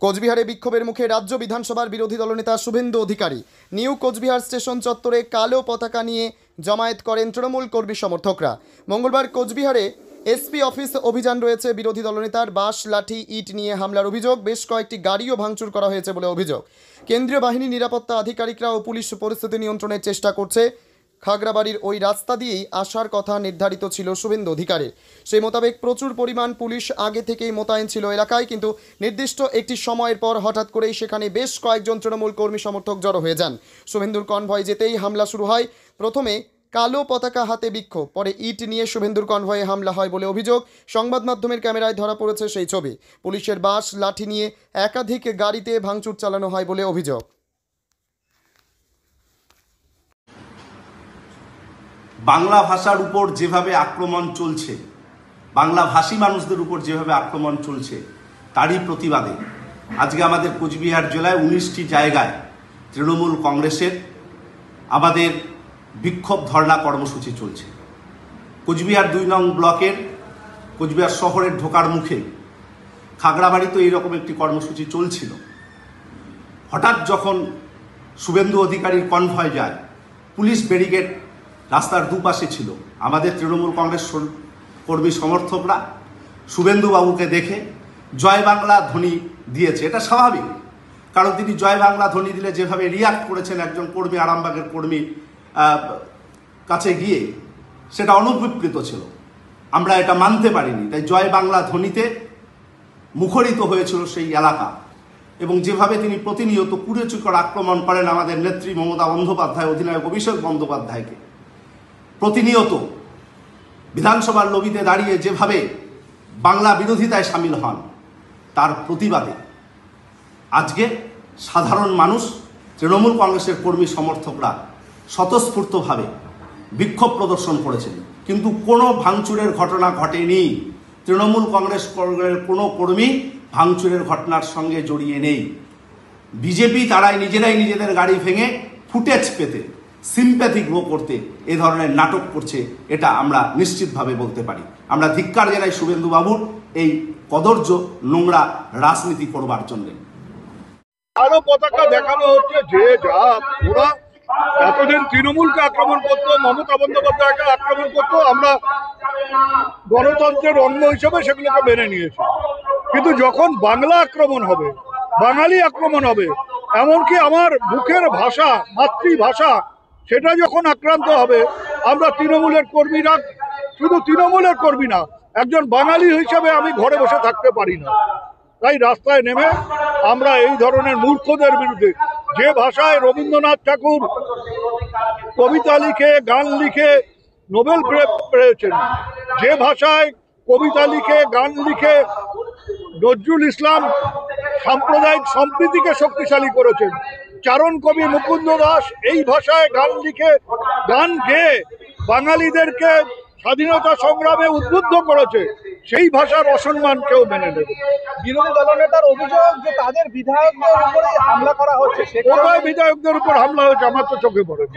কোচবিহারে বিক্ষোভের মুখে রাজ্য বিধানসভার বিরোধী দলনেতা শুভেন্দু অধিকারী। নিউ কোচবিহার স্টেশন চত্বরে কালো পতাকা নিয়ে জমায়েত করেন তৃণমূল কর্মী সমর্থকরা। মঙ্গলবার কোচবিহারে এসপি অফিস অভিযান রয়েছে। বিরোধী দলনেতার বাঁশ, লাঠি, ইট নিয়ে হামলার অভিযোগ। বেশ কয়েকটি গাড়িও ভাঙচুর করা হয়েছে বলে অভিযোগ। কেন্দ্রীয় বাহিনী, নিরাপত্তা আধিকারিকরা ও পুলিশ পরিস্থিতি নিয়ন্ত্রণের চেষ্টা করছে। খাগড়াবাড়ির ওই রাস্তা দিয়েই আসার কথা নির্ধারিত ছিল শুভেন্দু অধিকারীর। সেই মোতাবেক প্রচুর পরিমাণ পুলিশ আগে থেকেই মোতায়েন ছিল এলাকায়, কিন্তু নির্দিষ্ট একটি সময়ের পর হঠাৎ করেই সেখানে বেশ কয়েকজন তৃণমূল কর্মী সমর্থক জড়ো হয়ে যান। শুভেন্দুর কনভয় যেতেই হামলা শুরু হয়। প্রথমে কালো পতাকা হাতে বিক্ষোভ, পরে ইট নিয়ে শুভেন্দুর কনভয়ে হামলা হয় বলে অভিযোগ। সংবাদ মাধ্যমের ক্যামেরায় ধরা পড়েছে সেই ছবি। পুলিশের বাঁশ, লাঠি নিয়ে একাধিক গাড়িতে ভাঙচুর চালানো হয় বলে অভিযোগ। বাংলা ভাষার উপর যেভাবে আক্রমণ চলছে, বাংলা ভাষী মানুষদের উপর যেভাবে আক্রমণ চলছে, তারই প্রতিবাদে আজকে আমাদের কোচবিহার জেলায় 19টি জায়গায় তৃণমূল কংগ্রেসের আমাদের বিক্ষোভ ধর্ণা কর্মসূচি চলছে। কোচবিহার 2 নং ব্লকের কোচবিহার শহরের ঢোকার মুখে খাগড়াবাড়িতে এইরকম একটি কর্মসূচি চলছিল। হঠাৎ যখন শুভেন্দু অধিকারীর কনভয় যায়, পুলিশ ব্যারিকেড রাস্তার দুপাশে ছিল। আমাদের তৃণমূল কংগ্রেস কর্মী সমর্থকরা শুভেন্দু বাবুকে দেখে জয় বাংলা ধ্বনি দিয়েছে। এটা স্বাভাবিক, কারণ তিনি জয় বাংলা ধ্বনি দিলে যেভাবে রিয়াক্ট করেছেন একজন কর্মী, আরামবাগের কর্মী কাছে গিয়ে, সেটা অনুপ্রীত ছিল। আমরা এটা মানতে পারিনি। তাই জয় বাংলা ধ্বনিতে মুখরিত হয়েছিল সেই এলাকা। এবং যেভাবে তিনি প্রতিনিয়ত কুড়েচুকর আক্রমণ করেন আমাদের নেত্রী মমতা বন্দ্যোপাধ্যায়, অধিনায়ক অভিষেক বন্দ্যোপাধ্যায়কে, প্রতিনিয়ত বিধানসভার লবিতে দাঁড়িয়ে যেভাবে বাংলা বিরোধিতায় সামিল হন, তার প্রতিবাদে আজকে সাধারণ মানুষ, তৃণমূল কংগ্রেসের কর্মী সমর্থকরা স্বতঃস্ফূর্তভাবে বিক্ষোভ প্রদর্শন করেছেন। কিন্তু কোনো ভাঙচুরের ঘটনা ঘটেনি। তৃণমূল কংগ্রেসের কোনো কর্মী ভাঙচুরের ঘটনার সঙ্গে জড়িয়ে নেই। বিজেপি তারাই নিজেরাই নিজেদের গাড়ি ভেঙে ফুটেজ পেতে, সিম্প্যাথি গ্রো করতে এ ধরনের নাটক করছে, এটা আমরা নিশ্চিতভাবে বলতে পারি। আমরা ধিক্কার জানাই শুভেন্দু বাবুর এই কদর্য নোংরা রাজনীতি করবার জন্য। কালো পতাকা দেখানো হচ্ছে যে যা ওরা এতদিন তৃণমূলকে আক্রমণ করতো, মমতা বন্দ্যোপাধ্যায়কে আক্রমণ করতো, আমরা গণতন্ত্রের অঙ্গ হিসেবে সেগুলোকে মেনে নিয়েছি। কিন্তু যখন বাংলা আক্রমণ হবে, বাঙালি আক্রমণ হবে, এমনকি আমার মুখের ভাষা, মাতৃভাষা, সেটা যখন আক্রান্ত হবে, আমরা তৃণমূলের কর্মীরা, শুধু তৃণমূলের কর্মী না, একজন বাঙালি হিসেবে আমি ঘরে বসে থাকতে পারি না। তাই রাস্তায় নেমে আমরা এই ধরনের মূর্খদের বিরুদ্ধে, যে ভাষায় রবীন্দ্রনাথ ঠাকুর কবিতা লিখে, গান লিখে নোবেল পেয়েছেন, যে ভাষায় কবিতা লিখে, গান লিখে নজরুল ইসলাম সাম্প্রদায়িক সম্প্রীতিকে শক্তিশালী করেছেন, চারণ কবি মুকুন্দ দাস এই ভাষায় গান লিখে, গান গেয়ে বাঙালিদেরকে স্বাধীনতা সংগ্রামে উদ্বুদ্ধ করেছে, সেই ভাষার অসম্মান কেউ মেনে নেবে। বিরোধী দলনেতার অভিযোগ যে তাদের বিধায়কদের উপরে হামলা করা হচ্ছে। কোথায় বিধায়কদের উপর হামলা হয়েছে আমার তো চোখে পড়েনি।